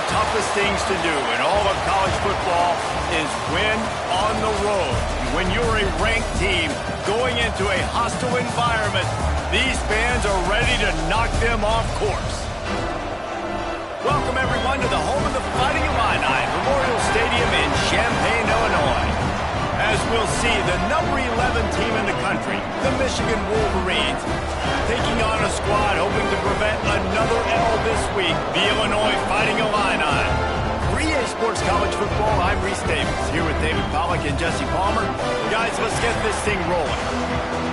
toughest things to do in all of college football is win on the road. When you're a ranked team going into a hostile environment, these fans are ready to knock them off course. Welcome, everyone, to the home of the Fighting Illini, Memorial Stadium in Champaign, Illinois. As we'll see, the number 11 team in the country, the Michigan Wolverines, taking on a squad hoping to prevent another L this week, the Illinois Fighting Illini. For EA Sports College Football, I'm Reese Davis, here with David Pollack and Jesse Palmer. Guys, let's get this thing rolling.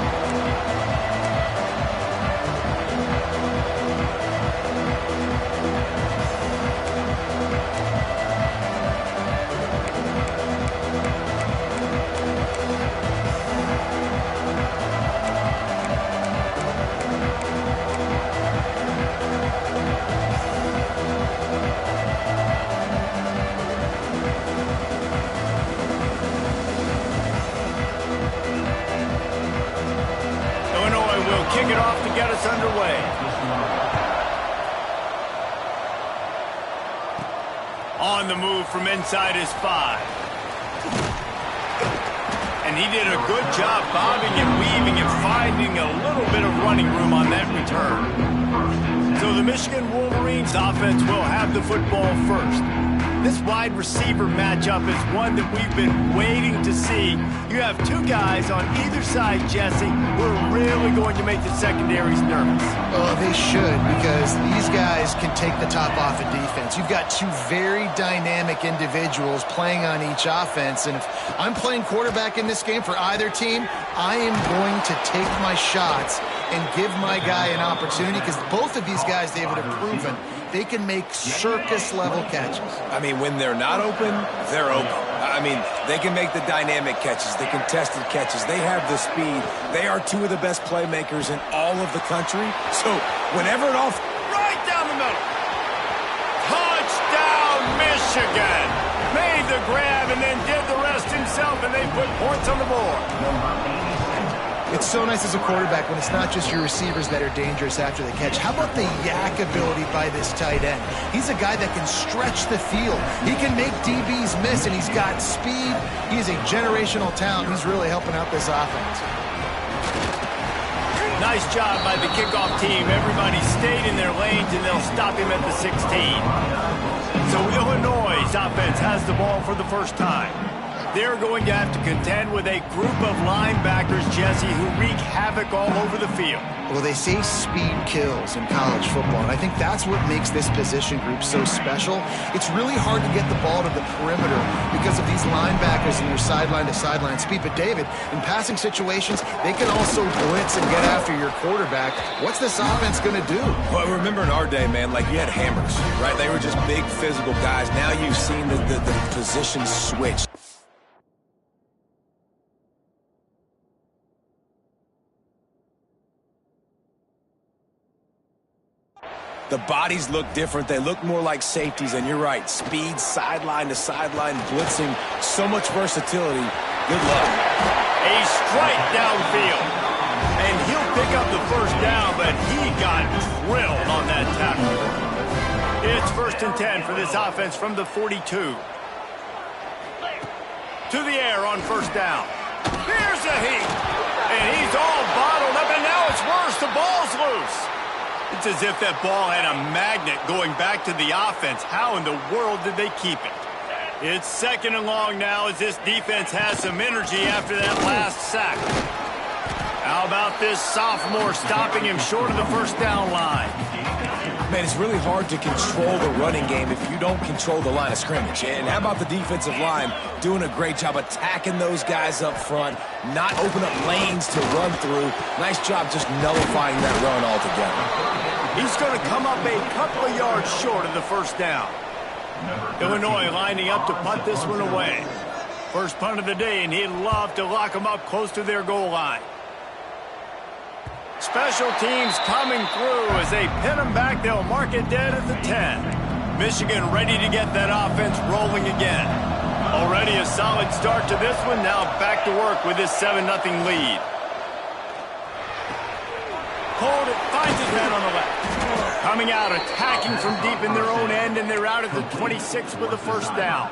Kick it off to get us underway. On the move from inside his 5. And he did a good job bobbing and weaving and finding a little bit of running room on that return. So the Michigan Wolverines offense will have the football first. This wide receiver matchup is one that we've been waiting to see. You have two guys on either side, Jesse, who are really going to make the secondaries nervous. Oh, they should, because these guys can take the top off of defense. You've got two very dynamic individuals playing on each offense, and if I'm playing quarterback in this game for either team, I am going to take my shots and give my guy an opportunity, because both of these guys, David, have proven they can make circus-level catches. I mean, when they're not open, they're open. I mean, they can make the dynamic catches, the contested catches. They have the speed. They are two of the best playmakers in all of the country. So, whenever it all... Right down the middle. Touchdown, Michigan. Made the grab and then did the rest himself, and they put points on the board. It's so nice as a quarterback when it's not just your receivers that are dangerous after the catch. How about the yak ability by this tight end? He's a guy that can stretch the field. He can make DBs miss, and he's got speed. He's a generational talent. He's really helping out this offense. Nice job by the kickoff team. Everybody stayed in their lanes, and they'll stop him at the 16. So Illinois' offense has the ball for the first time. They're going to have to contend with a group of linebackers, Jesse, who wreak havoc all over the field. Well, they say speed kills in college football, and I think that's what makes this position group so special. It's really hard to get the ball to the perimeter because of these linebackers and their sideline-to-sideline speed. But, David, in passing situations, they can also blitz and get after your quarterback. What's this offense going to do? Well, remember in our day, man, like you had hammers, right? They were just big physical guys. Now you've seen the position switch. The bodies look different. They look more like safeties, and you're right. Speed, sideline to sideline, blitzing, so much versatility. Good luck. A strike downfield. And he'll pick up the first down, but he got drilled on that tackle. It's 1st and 10 for this offense from the 42. To the air on first down. Here's a heat. And he's all bottled up, and now it's worse. The ball's loose. It's as if that ball had a magnet going back to the offense. How in the world did they keep it? It's 2nd and long now as this defense has some energy after that last sack. How about this sophomore stopping him short of the first down line? Man, it's really hard to control the running game if you don't control the line of scrimmage. And how about the defensive line doing a great job attacking those guys up front, not open up lanes to run through. Nice job just nullifying that run altogether. He's going to come up a couple of yards short of the first down. Illinois lining up to punt this one away. First punt of the day, and he'd love to lock them up close to their goal line. Special teams coming through as they pin them back. They'll mark it dead at the 10. Michigan ready to get that offense rolling again. Already a solid start to this one. Now back to work with this 7-0 lead. Hold it, finds his man on the left. Coming out, attacking from deep in their own end, and they're out at the 26 with a first down.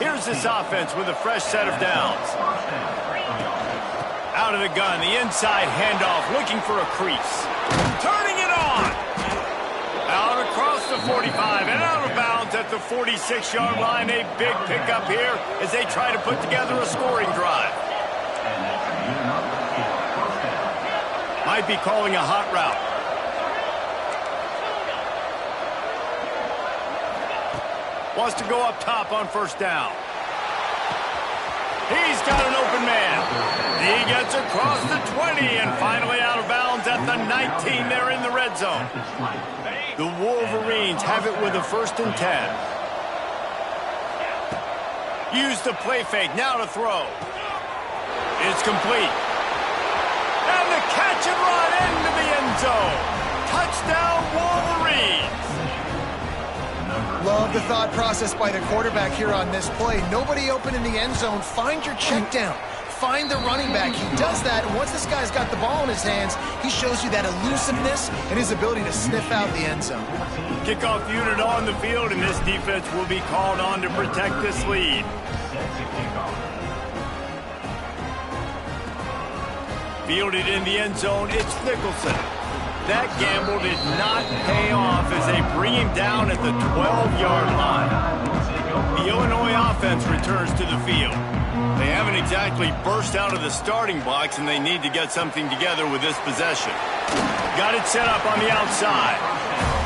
Here's this offense with a fresh set of downs. Out of the gun, the inside handoff, looking for a crease. Turning it on. Out across the 45 and out of bounds at the 46-yard line. A big pickup here as they try to put together a scoring drive. Might be calling a hot route. Wants to go up top on first down. He's got an open man. He gets across the 20 and finally out of bounds at the 19. They're in the red zone. The Wolverines have it with a 1st and 10. Use the play fake. Now to throw. It's complete. And the catch and run into the end zone. Touchdown, Wolverines. Love the thought process by the quarterback here on this play. Nobody open in the end zone. Find your check down. Find the running back. He does that, and once this guy's got the ball in his hands, he shows you that elusiveness and his ability to sniff out the end zone. Kickoff unit on the field, and this defense will be called on to protect this lead. Fielded in the end zone, it's Nicholson. That gamble did not pay off as they bring him down at the 12-yard line. The Illinois offense returns to the field. They haven't exactly burst out of the starting blocks, and they need to get something together with this possession. Got it set up on the outside.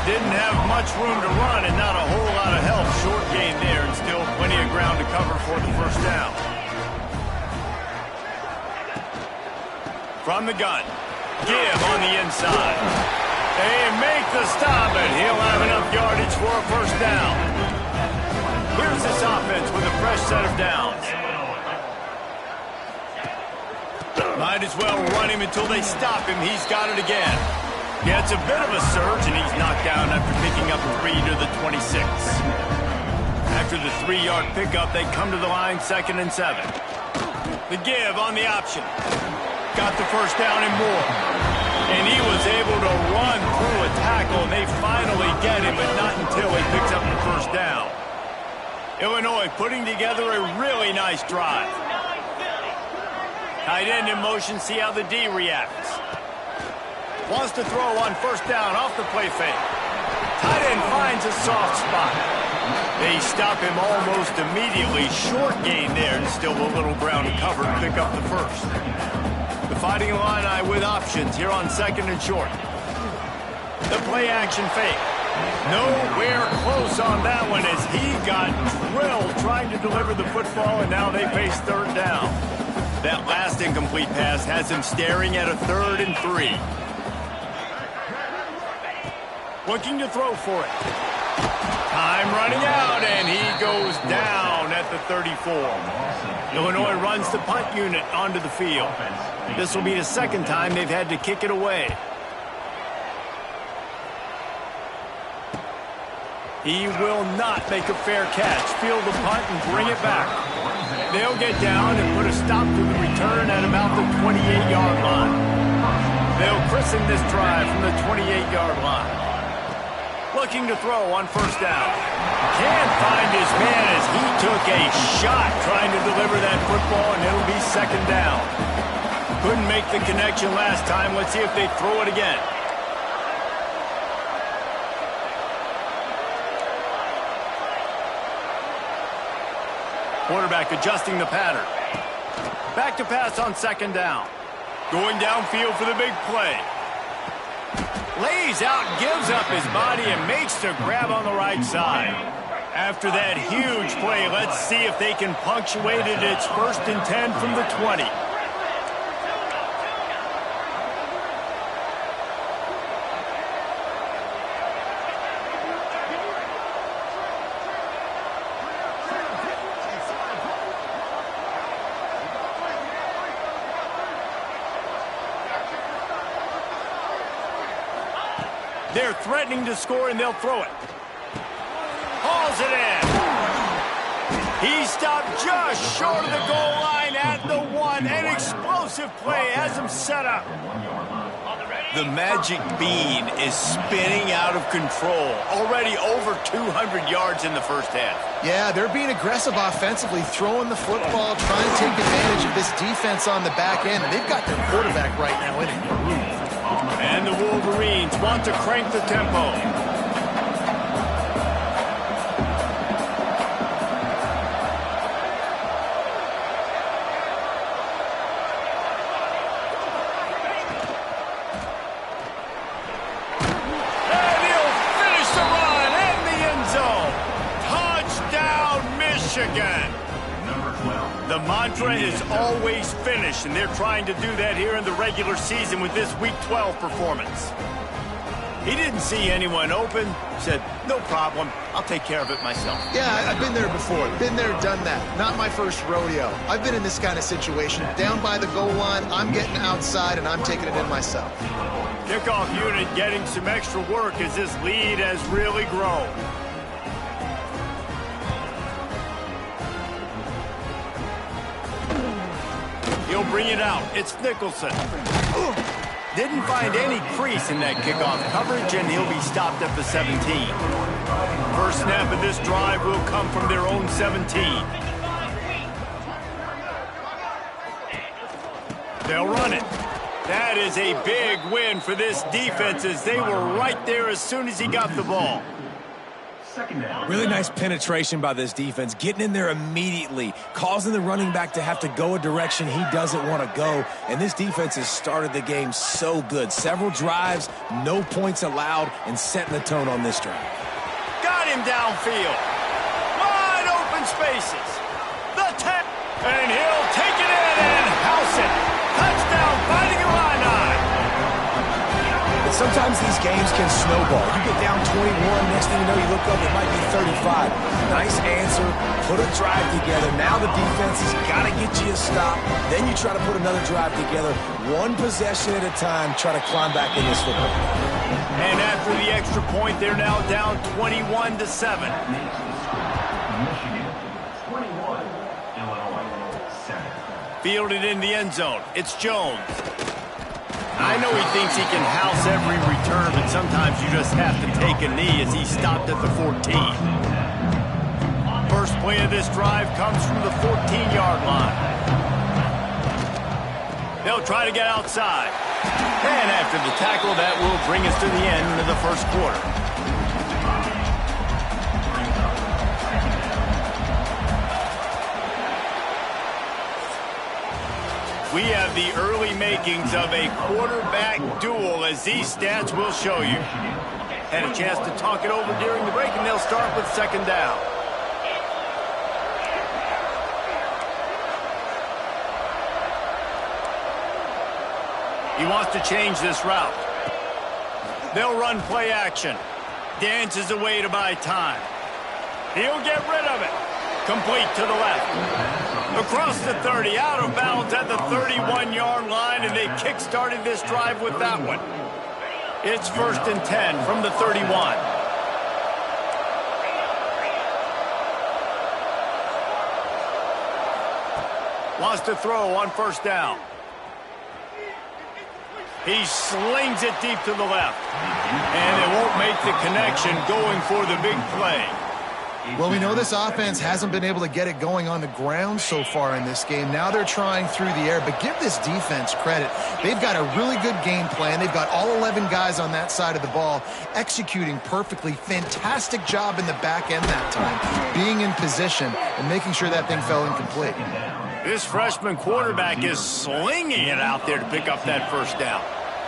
Didn't have much room to run and not a whole lot of help. Short gain there and still plenty of ground to cover for the first down. From the gun. Give on the inside. They make the stop, and he'll have enough yardage for a first down. Here's this offense with a fresh set of downs. Might as well run him until they stop him. He's got it again. Gets a bit of a surge, and he's knocked down after picking up 3 to the 26. After the 3-yard pickup, they come to the line 2nd and 7. The give on the option. Got the first down and more. And he was able to run through a tackle, and they finally get him, but not until he picks up the first down. Illinois putting together a really nice drive. Tight end in motion, see how the D reacts. Wants to throw on first down off the play fake. Tight end finds a soft spot. They stop him almost immediately. Short gain there, and still a little ground to cover to pick up the first. The Fighting Illini with options here on 2nd and short. The play action fake. Nowhere close on that one as he got drilled trying to deliver the football, and now they face 3rd down. That last incomplete pass has him staring at a 3rd and 3. Looking to throw for it. Time running out, and he goes down at the 34. Illinois runs the punt unit onto the field. This will be the 2nd time they've had to kick it away. He will not make a fair catch. Field the punt and bring it back. They'll get down and put a stop to the return at about the 28-yard line. They'll christen this drive from the 28-yard line. Looking to throw on first down. Can't find his man as he took a shot trying to deliver that football, and it'll be 2nd down. Couldn't make the connection last time. Let's see if they throw it again. Quarterback adjusting the pattern. Back to pass on 2nd down. Going downfield for the big play. Lays out, gives up his body, and makes the grab on the right side. After that huge play, let's see if they can punctuate it. It's 1st and 10 from the 20. They're threatening to score, and they'll throw it. Hauls it in. He stopped just short of the goal line at the 1. An explosive play has him set up. The magic bean is spinning out of control. Already over 200 yards in the first half. Yeah, they're being aggressive offensively, throwing the football, trying to take advantage of this defense on the back end. And they've got their quarterback right now in a groove. And the Wolverines want to crank the tempo. Again. The mantra is always finish, and they're trying to do that here in the regular season with this Week 12 performance. He didn't see anyone open, said, no problem, I'll take care of it myself. Yeah, I've been there before. Been there, done that. Not my first rodeo. I've been in this kind of situation. Down by the goal line, I'm getting outside, and I'm taking it in myself. Kickoff unit getting some extra work as this lead has really grown. He'll bring it out. It's Nicholson. Didn't find any crease in that kickoff coverage, and he'll be stopped at the 17. First snap of this drive will come from their own 17. They'll run it. That is a big win for this defense as they were right there as soon as he got the ball. Really nice penetration by this defense, getting in there immediately, causing the running back to have to go a direction he doesn't want to go. And this defense has started the game so good. Several drives, no points allowed, and setting the tone on this drive. Got him downfield. Wide open spaces. The tap. And he'll take it in and house it. Touchdown, Fighting Illini. But sometimes these games can snowball. You get down 21, next thing you know, you look up, it might be 35. Nice answer, put a drive together. Now the defense has got to get you a stop. Then you try to put another drive together. One possession at a time, try to climb back in this football. And after the extra point, they're now down 21-7. Fielded in the end zone. It's Jones. I know he thinks he can house every return, but sometimes you just have to take a knee as he stopped at the 14. First play of this drive comes from the 14-yard line. They'll try to get outside. And after the tackle, that will bring us to the end of the first quarter. We have the early makings of a quarterback duel, as these stats will show you. Had a chance to talk it over during the break, and they'll start with second down. He wants to change this route. They'll run play action. Dances away to buy time. He'll get rid of it. Complete to the left. Across the 30, out of bounds at the 31-yard line, and they kick-started this drive with that one. It's first and 10 from the 31. Wants to throw on first down. He slings it deep to the left. And they won't make the connection going for the big play. Well, we know this offense hasn't been able to get it going on the ground so far in this game. Now they're trying through the air, but give this defense credit. They've got a really good game plan. They've got all 11 guys on that side of the ball executing perfectly. Fantastic job in the back end that time, being in position and making sure that thing fell incomplete. This freshman quarterback is slinging it out there to pick up that first down.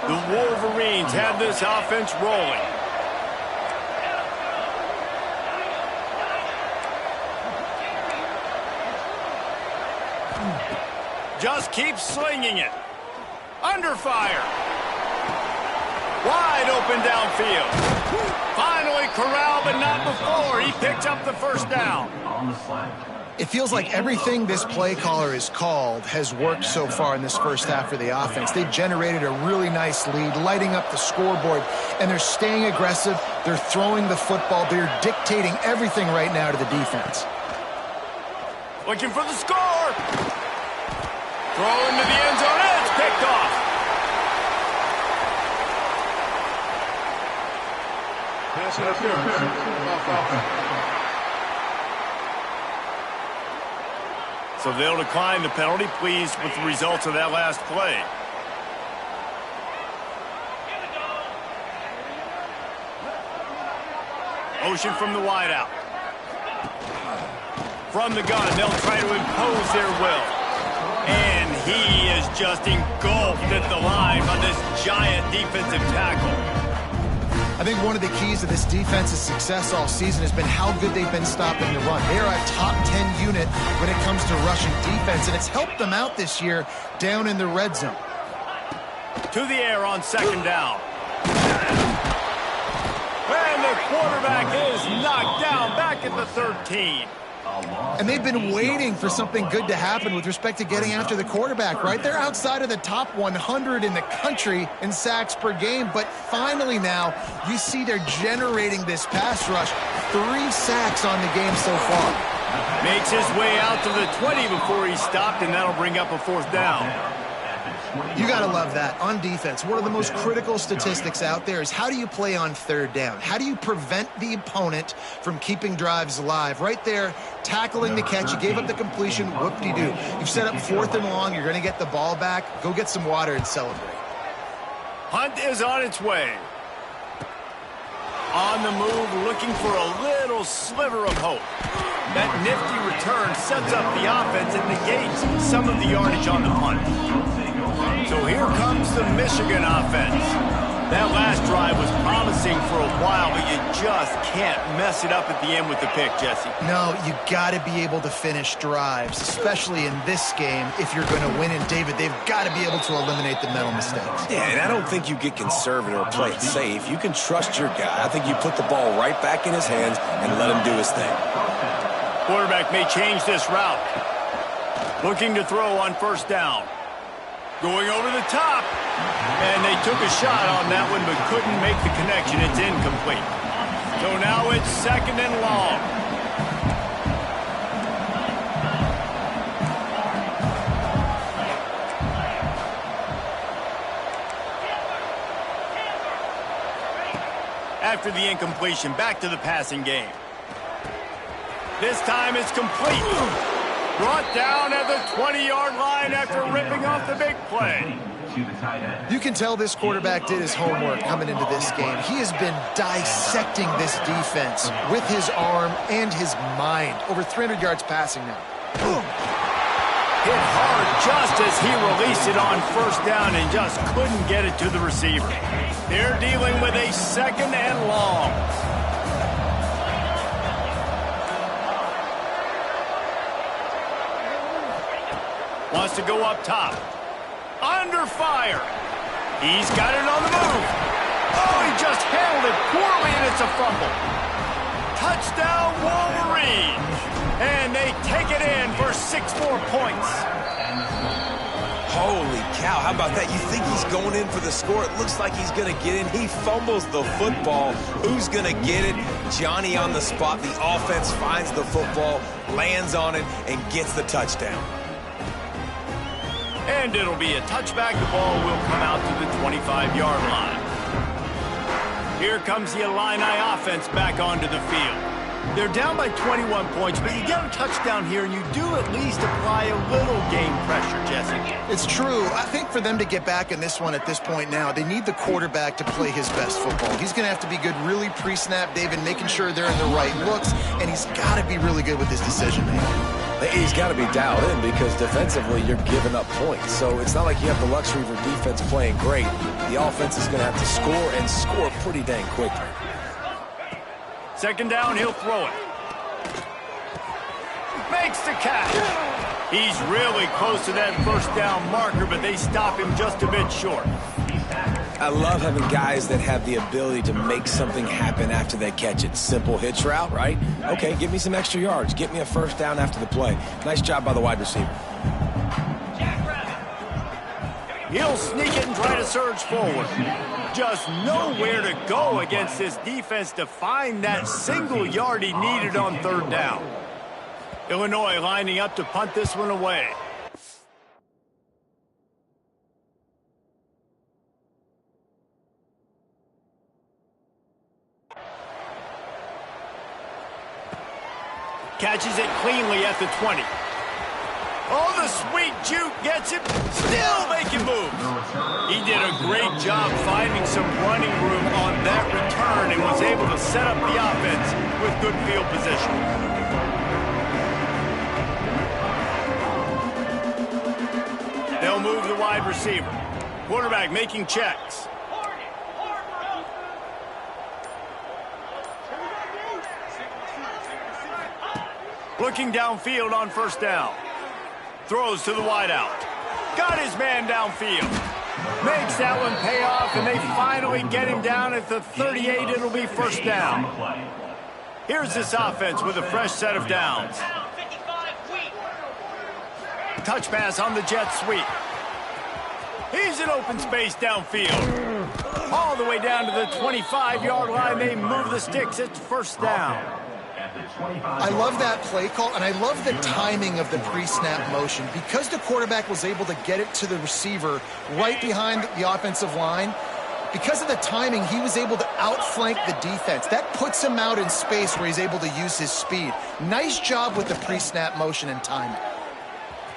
The Wolverines have this offense rolling. Just keeps slinging it. Under fire. Wide open downfield. Finally corralled, but not before. He picked up the first down. It feels like everything this play caller has called has worked so far in this first half for the offense. They've generated a really nice lead, lighting up the scoreboard, and they're staying aggressive. They're throwing the football. They're dictating everything right now to the defense. Looking for the score. Throw into the end zone. It's picked off. Pass interference. Off offense. So they'll decline the penalty, pleased with the results of that last play. Motion from the wideout. From the gun, they'll try to impose their will. And he is just engulfed at the line by this giant defensive tackle. I think one of the keys to this defense's success all season has been how good they've been stopping the run. They are a top 10 unit when it comes to rushing defense, and it's helped them out this year down in the red zone. To the air on second down. And the quarterback is knocked down back at the 13. And they've been waiting for something good to happen with respect to getting after the quarterback, right? They're outside of the top 100 in the country in sacks per game, but finally now you see they're generating this pass rush. 3 sacks on the game so far. Makes his way out to the 20 before he stopped, and that'll bring up a 4th down. You got to love that. On defense, one of the most critical statistics out there is how do you play on 3rd down? How do you prevent the opponent from keeping drives alive? Right there, tackling the catch. You gave up the completion. Whoop-de-doo. You've set up 4th and long. You're going to get the ball back. Go get some water and celebrate. Hunt is on its way. On the move, looking for a little sliver of hope. That nifty return sets up the offense and negates some of the yardage on the punt. So here comes the Michigan offense. That last drive was promising for a while, but you just can't mess it up at the end with the pick, Jesse. No, you got to be able to finish drives, especially in this game if you're going to win. And, David, they've got to be able to eliminate the mental mistakes. Yeah, and I don't think you get conservative or play it safe. You can trust your guy. I think you put the ball right back in his hands and let him do his thing. Quarterback may change this route. Looking to throw on 1st down. Going over the top. And they took a shot on that one but couldn't make the connection. It's incomplete. So now it's 2nd and long. After the incompletion, back to the passing game. This time it's complete. Brought down at the 20-yard line after ripping off the big play. You can tell this quarterback did his homework coming into this game. He has been dissecting this defense with his arm and his mind. Over 300 yards passing now. Hit hard just as he released it on 1st down and just couldn't get it to the receiver. They're dealing with a 2nd and long. Wants to go up top. Under fire. He's got it on the move. Oh, he just handled it poorly, and it's a fumble. Touchdown, Wolverines. And they take it in for 6 more points. Holy cow, how about that? You think he's going in for the score. It looks like he's going to get in. He fumbles the football. Who's going to get it? Johnny on the spot. The offense finds the football, lands on it, and gets the touchdown. And it'll be a touchback. The ball will come out to the 25-yard line. Here comes the Illini offense back onto the field. They're down by 21 points, but you get a touchdown here, and you do at least apply a little game pressure, Jesse. It's true. I think for them to get back in this one at this point now, they need the quarterback to play his best football. He's going to have to be good really pre-snap, David, making sure they're in the right looks, and he's got to be really good with his decision-making. He's got to be dialed in because defensively you're giving up points. So it's not like you have the luxury for defense playing great. The offense is going to have to score and score pretty dang quickly. 2nd down, he'll throw it. Makes the catch. He's really close to that 1st down marker, but they stop him just a bit short. I love having guys that have the ability to make something happen after they catch it. Simple hitch route, right? Okay, give me some extra yards. Get me a 1st down after the play. Nice job by the wide receiver. He'll sneak it and try to surge forward. Just nowhere to go against this defense to find that single yard he needed on 3rd down. Illinois lining up to punt this one away. Catches it cleanly at the 20. Oh, the sweet juke gets him. Still making moves. He did a great job finding some running room on that return and was able to set up the offense with good field position. They'll move the wide receiver. Quarterback making checks. Looking downfield on first down. Throws to the wideout. Got his man downfield. Makes that one pay off, and they finally get him down at the 38. It'll be first down. Here's this offense with a fresh set of downs. Touch pass on the jet sweep. He's in open space downfield. All the way down to the 25-yard line. They move the sticks. It's first down. I love that play call, and I love the timing of the pre-snap motion. Because the quarterback was able to get it to the receiver right behind the offensive line, because of the timing, he was able to outflank the defense. That puts him out in space where he's able to use his speed. Nice job with the pre-snap motion and timing.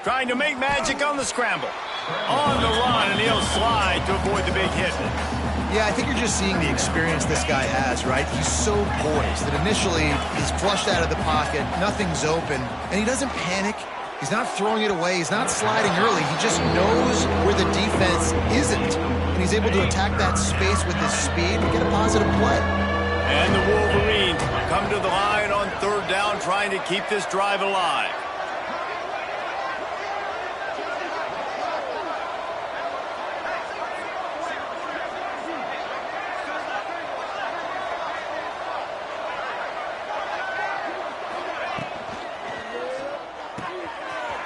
Trying to make magic on the scramble. On the run, and he'll slide to avoid the big hit. Yeah, I think you're just seeing the experience this guy has, right? He's so poised that initially he's flushed out of the pocket, nothing's open, and he doesn't panic. He's not throwing it away. He's not sliding early. He just knows where the defense isn't, and he's able to attack that space with his speed and get a positive play. And the Wolverines come to the line on third down, trying to keep this drive alive.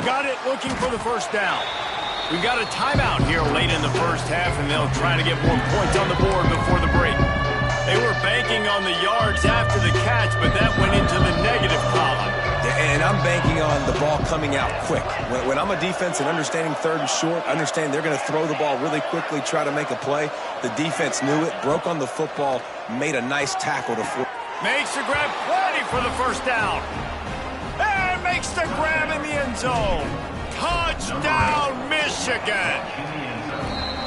Got it, looking for the first down. We've got a timeout here late in the first half, and they'll try to get more points on the board before the break. They were banking on the yards after the catch, but that went into the negative column. Yeah, and I'm banking on the ball coming out quick. When I'm a defense and understanding third and short, understand they're going to throw the ball really quickly, try to make a play. The defense knew it, broke on the football, made a nice tackle to force. Makes the grab, plenty for the first down. And makes the grab in the end zone. Touchdown, Michigan.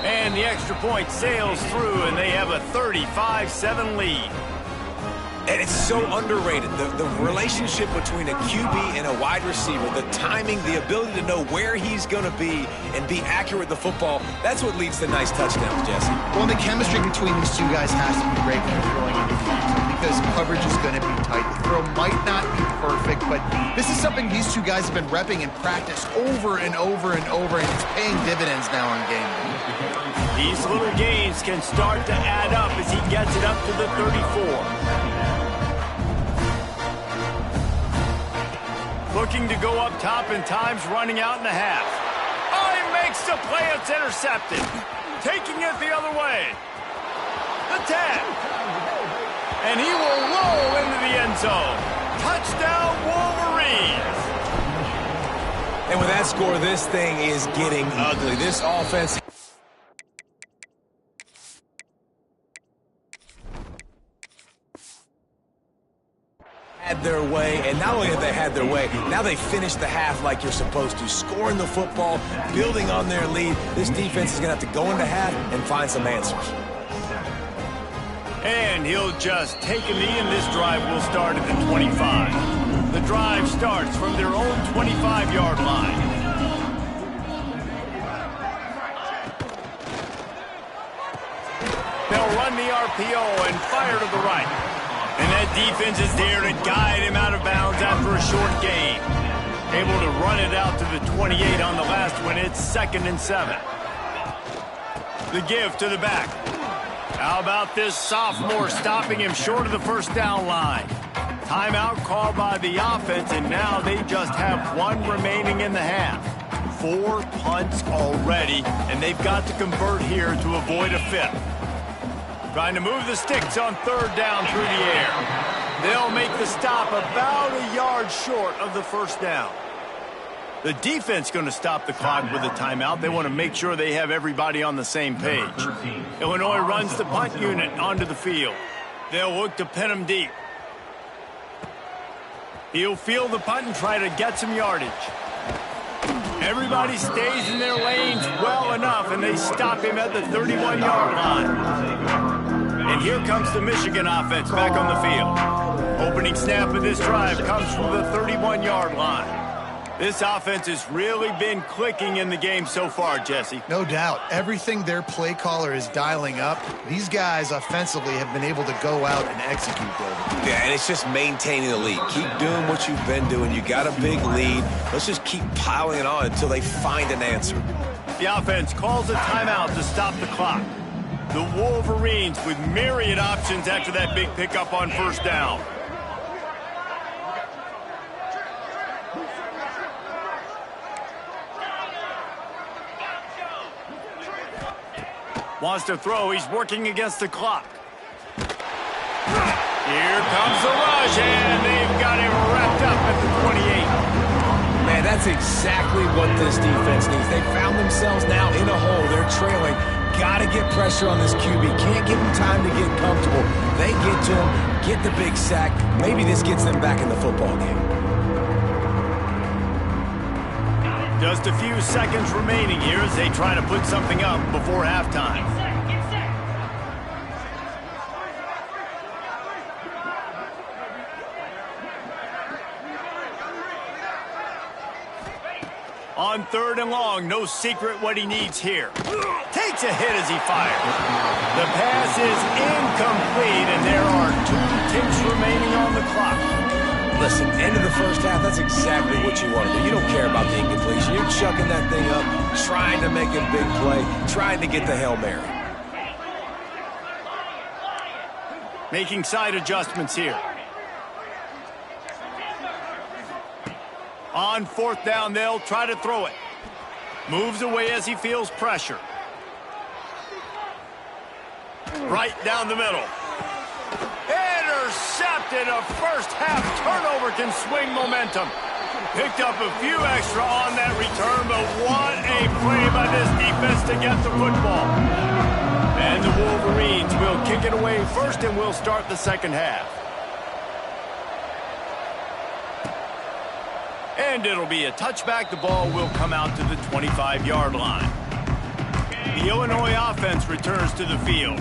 And the extra point sails through, and they have a 35-7 lead. And it's so underrated. The relationship between a QB and a wide receiver, the timing, the ability to know where he's going to be and be accurate with the football, that's what leads to nice touchdowns, Jesse. Well, the chemistry between these two guys has to be great when they're throwing in the field because coverage is going to be tight. The throw might not be perfect, but this is something these two guys have been repping in practice over and over and over, and it's paying dividends now on game day. These little gains can start to add up as he gets it up to the 34. Looking to go up top, and time's running out in the half. Oh, he makes the play. It's intercepted. Taking it the other way. The 10. And he will roll into the end zone. Touchdown, Wolverines. And with that score, this thing is getting ugly. This offense had their way, and not only have they had their way, now they finished the half like you're supposed to, scoring the football, building on their lead. This defense is going to have to go into half and find some answers. And he'll just take a knee, and this drive will start at the 25. The drive starts from their own 25-yard line. They'll run the RPO and fire to the right. And that defense is there to guide him out of bounds after a short gain. Able to run it out to the 28 on the last one. It's 2nd and 7. The give to the back. How about this sophomore stopping him short of the first down line? Timeout called by the offense, and now they just have one remaining in the half. 4 punts already, and they've got to convert here to avoid a 5th. Trying to move the sticks on third down through the air. They'll make the stop about a yard short of the first down. The defense going to stop the clock with a timeout. They want to make sure they have everybody on the same page. Illinois runs the punt unit onto the field. They'll look to pin them deep. He'll field the punt and try to get some yardage. Everybody stays in their lanes well enough, and they stop him at the 31-yard line. And here comes the Michigan offense back on the field. Opening snap of this drive comes from the 31-yard line. This offense has really been clicking in the game so far, Jesse. No doubt. Everything their play caller is dialing up, these guys offensively have been able to go out and execute, David. Yeah, and it's just maintaining the lead. Keep doing what you've been doing. You got a big lead. Let's just keep piling it on until they find an answer. The offense calls a timeout to stop the clock. The Wolverines with myriad options after that big pickup on first down. Wants to throw. He's working against the clock. Here comes the rush, and they've got him wrapped up at the 28. Man, that's exactly what this defense needs. They found themselves now in a hole. They're trailing. Got to get pressure on this QB. Can't give him time to get comfortable. They get to him, get the big sack. Maybe this gets them back in the football game. Just a few seconds remaining here as they try to put something up before halftime. On 3rd and long, no secret what he needs here. Takes a hit as he fires. The pass is incomplete, and there are 2 ticks remaining on the clock. Listen, end of the first half, that's exactly what you want to do. You don't care about the incompletion. You're chucking that thing up, trying to make a big play, trying to get the Hail Mary. Making side adjustments here. On 4th down, they'll try to throw it. Moves away as he feels pressure. Right down the middle. Intercepted. A first-half turnover can swing momentum. Picked up a few extra on that return, but what a play by this defense to get the football. And the Wolverines will kick it away first, and we'll start the second half. And it'll be a touchback. The ball will come out to the 25-yard line. The Illinois offense returns to the field.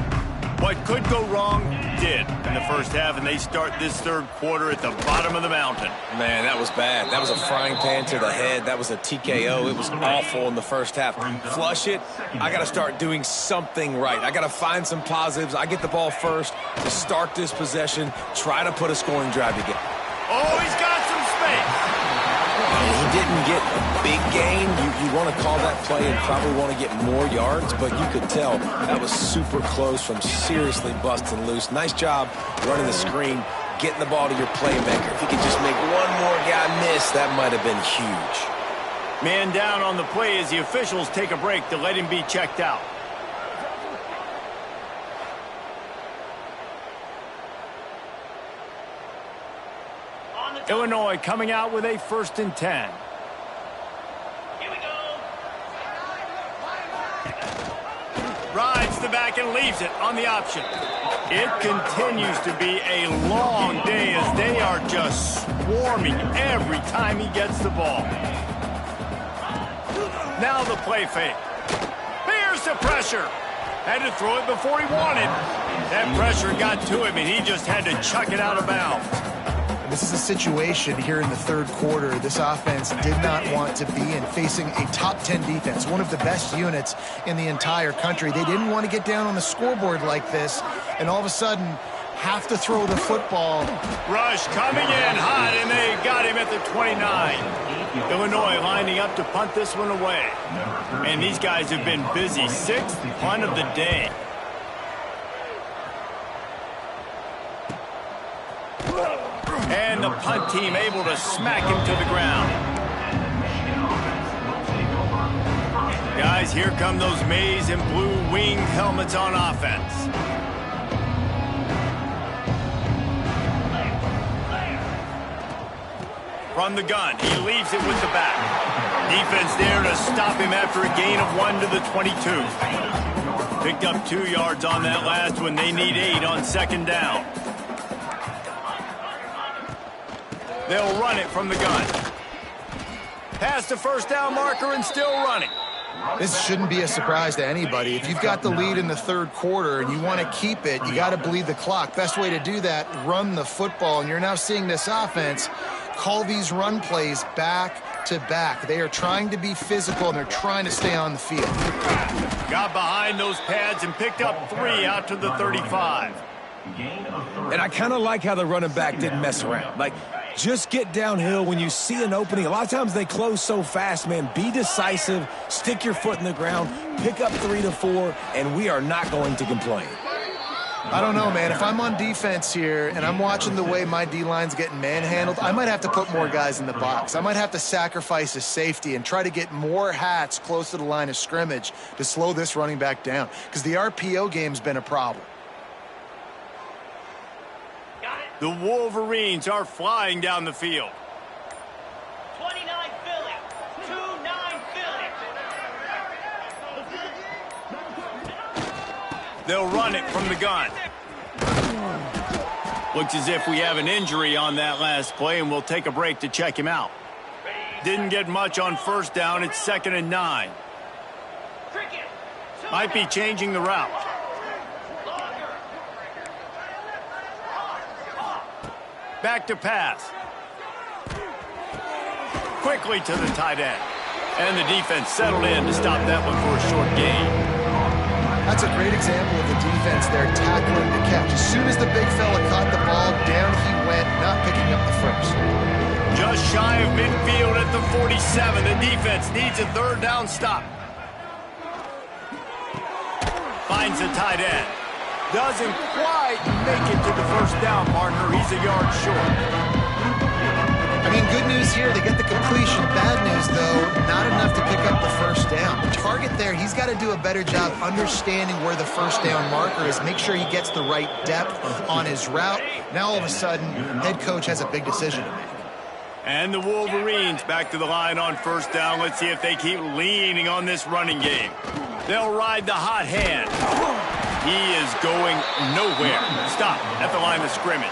What could go wrong did in the first half, and they start this 3rd quarter at the bottom of the mountain. Man, that was bad. That was a frying pan to the head. That was a TKO. It was awful in the first half. Flush it. I got to start doing something right. I got to find some positives. I get the ball first to start this possession, try to put a scoring drive together. Oh, he's got some space. And he didn't get a big gain. You want to call that play and probably want to get more yards, but you could tell that was super close from seriously busting loose. Nice job running the screen, getting the ball to your playmaker. If you could just make one more guy miss, that might have been huge. Man down on the play as the officials take a break to let him be checked out. Illinois coming out with a 1st and 10. Here we go. Rides the back and leaves it on the option. It continues to be a long day as they are just swarming every time he gets the ball. Now the play fake. Here's the pressure. Had to throw it before he wanted. That pressure got to him, and he just had to chuck it out of bounds. This is a situation here in the 3rd quarter this offense did not want to be in, facing a top 10 defense, one of the best units in the entire country. They didn't want to get down on the scoreboard like this, and all of a sudden have to throw the football. Rush coming in hot, and they got him at the 29. Illinois lining up to punt this one away. And these guys have been busy. 6th punt of the day. And the punt team able to smack him to the ground. Guys, here come those maize and blue winged helmets on offense. From the gun, he leaves it with the back. Defense there to stop him after a gain of 1 to the 22. Picked up 2 yards on that last one. They need 8 on 2nd down. They'll run it from the gun. Past the first down marker and still running. This shouldn't be a surprise to anybody. If you've got the lead in the third quarter and you want to keep it, you got to bleed the clock. Best way to do that, run the football. And you're now seeing this offense call these run plays back to back. They are trying to be physical, and they're trying to stay on the field. Got behind those pads and picked up 3 out to the 35. And I kind of like how the running back didn't mess around. Like, just get downhill when you see an opening. A lot of times they close so fast, man. Be decisive, stick your foot in the ground, pick up 3 to 4, and we are not going to complain. I don't know, man. If I'm on defense here and I'm watching the way my D-line's getting manhandled, I might have to put more guys in the box. I might have to sacrifice a safety and try to get more hats close to the line of scrimmage to slow this running back down, because the RPO game's been a problem. The Wolverines are flying down the field. 29 Philly, 2-9 Philly. They'll run it from the gun. Looks as if we have an injury on that last play, and we'll take a break to check him out. Didn't get much on first down. It's 2nd and 9. Might be changing the route. Back to pass. Quickly to the tight end. And the defense settled in to stop that one for a short gain. That's a great example of the defense there tackling the catch. As soon as the big fella caught the ball, down he went, not picking up the first. Just shy of midfield at the 47. The defense needs a third down stop. Finds the tight end. Doesn't quite make it to the first down marker. He's a yard short. I mean, good news here, they get the completion. Bad news, though, not enough to pick up the first down. The target there, he's got to do a better job understanding where the first down marker is, make sure he gets the right depth on his route. Now, all of a sudden, head coach has a big decision to make. And the Wolverines back to the line on first down. Let's see if they keep leaning on this running game. They'll ride the hot hand. He is going nowhere. Stop at the line of scrimmage.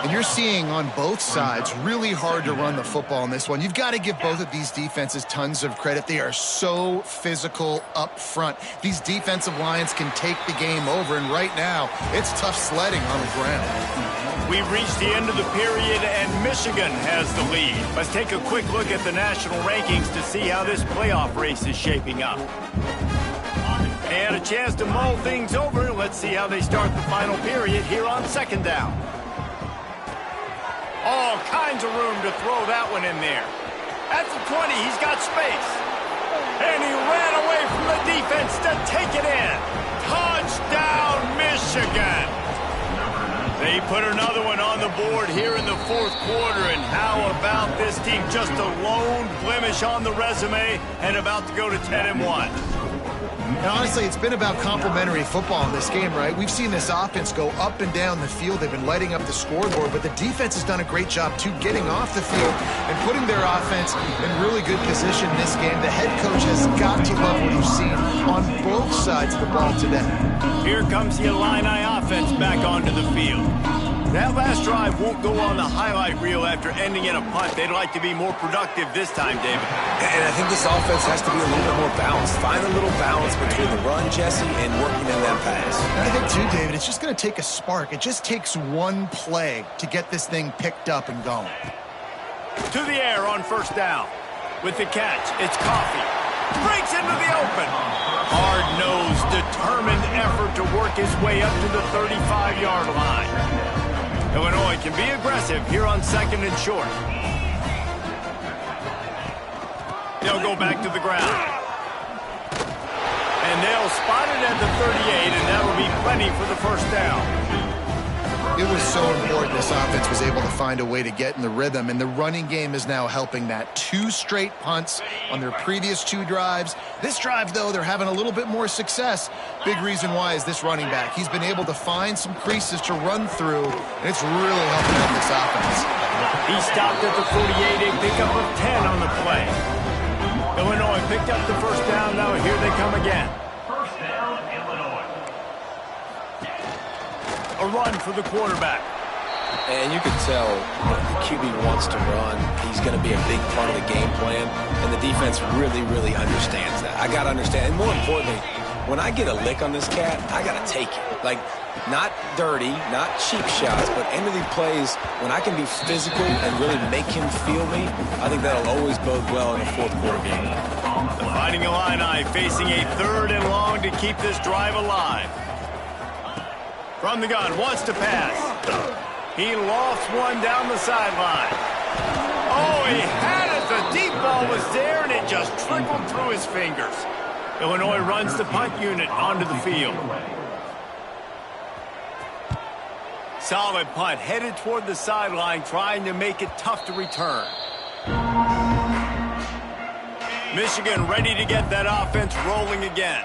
And you're seeing on both sides really hard to run the football in this one. You've got to give both of these defenses tons of credit. They are so physical up front. These defensive lines can take the game over, and right now, it's tough sledding on the ground. We've reached the end of the period, and Michigan has the lead. Let's take a quick look at the national rankings to see how this playoff race is shaping up. They had a chance to mull things over. Let's see how they start the final period here on second down. All kinds of room to throw that one in there. At the 20, he's got space. And he ran away from the defense to take it in. Touchdown, Michigan. They put another one on the board here in the fourth quarter. And how about this team? Just a lone blemish on the resume and about to go to 10-1. And honestly, it's been about complementary football in this game, right? We've seen this offense go up and down the field. They've been lighting up the scoreboard, but the defense has done a great job, too, getting off the field and putting their offense in really good position in this game. The head coach has got to love what he's seen on both sides of the ball today. Here comes the Illini offense back onto the field. That last drive won't go on the highlight reel after ending in a punt. They'd like to be more productive this time, David. And I think this offense has to be a little bit more balanced. Find a little balance between the run, Jesse, and working in that pass. And I think, too, David, it's just going to take a spark. It just takes one play to get this thing picked up and going. To the air on first down. With the catch, it's Coffee. Breaks into the open. Hard-nosed, determined effort to work his way up to the 35-yard line. Illinois can be aggressive here on second and short. They'll go back to the ground. And they'll spot it at the 38, and that will be plenty for the first down. It was so important this offense was able to find a way to get in the rhythm, and the running game is now helping that. 2 straight punts on their previous 2 drives. This drive, though, they're having a little bit more success. Big reason why is this running back. He's been able to find some creases to run through, and it's really helping out this offense. He stopped at the 48, a pickup of 10 on the play. Illinois picked up the first down. Now here they come again. First down, Illinois. A run for the quarterback. And you can tell the QB wants to run. He's going to be a big part of the game plan, and the defense really, really understands that. I got to understand, and more importantly, when I get a lick on this cat, I got to take it. Like, not dirty, not cheap shots, but end of the plays, when I can be physical and really make him feel me, I think that'll always bode well in a fourth quarter game. The Fighting Illini facing a 3rd and long to keep this drive alive. From the gun, wants to pass. He lofts one down the sideline. Oh, he had it. The deep ball was there, and it just trickled through his fingers. Illinois runs the punt unit onto the field. Solid punt, headed toward the sideline, trying to make it tough to return. Michigan ready to get that offense rolling again.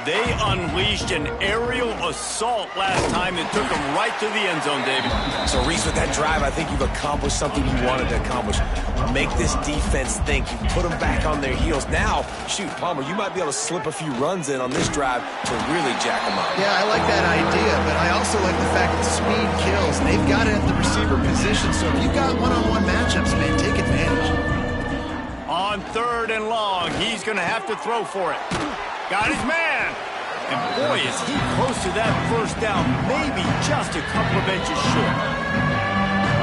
They unleashed an aerial assault last time that took them right to the end zone, David. So, Reese, with that drive, I think you've accomplished something you wanted to accomplish. Make this defense think. You put them back on their heels. Now, shoot, Palmer, you might be able to slip a few runs in on this drive to really jack them up. Yeah, I like that idea, but I also like the fact that speed kills, and they've got it at the receiver position. So if you've got one-on-one matchups, man, take advantage. On 3rd and long, he's going to have to throw for it. Got his man. And boy, is he close to that first down, maybe just a couple of inches short.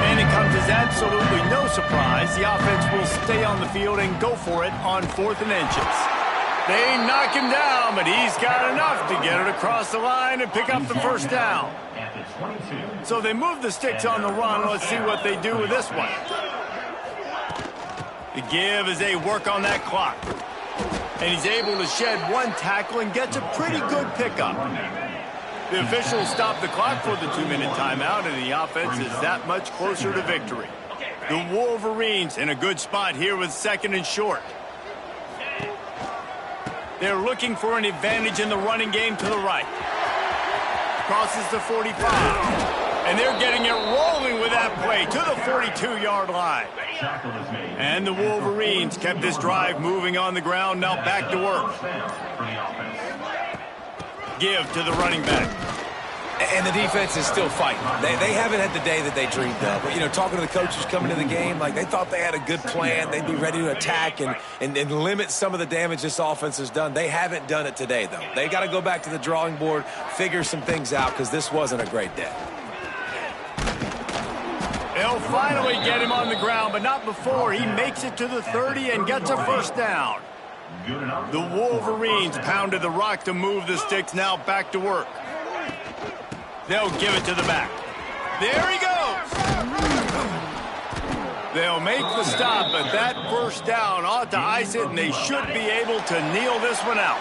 And it comes as absolutely no surprise. The offense will stay on the field and go for it on 4th and inches. They knock him down, but he's got enough to get it across the line and pick up the first down. So they move the sticks on the run. Let's see what they do with this one. The give as they work on that clock. And he's able to shed one tackle and gets a pretty good pickup. The officials stop the clock for the 2-minute timeout, and the offense is that much closer to victory. The Wolverines in a good spot here with 2nd and short. They're looking for an advantage in the running game to the right. Crosses the 45. And they're getting it rolling with that play to the 42-yard line. And the Wolverines kept this drive moving on the ground, now back to work. Give to the running back. And the defense is still fighting. They haven't had the day that they dreamed of. But, you know, talking to the coaches coming to the game, like they thought they had a good plan. They'd be ready to attack and limit some of the damage this offense has done. They haven't done it today, though. They got to go back to the drawing board, figure some things out, because this wasn't a great day. They'll finally get him on the ground, but not before he makes it to the 30 and gets a first down. The Wolverines pounded the rock to move the sticks, now back to work. They'll give it to the back. There he goes. They'll make the stop, but that first down ought to ice it, and they should be able to kneel this one out.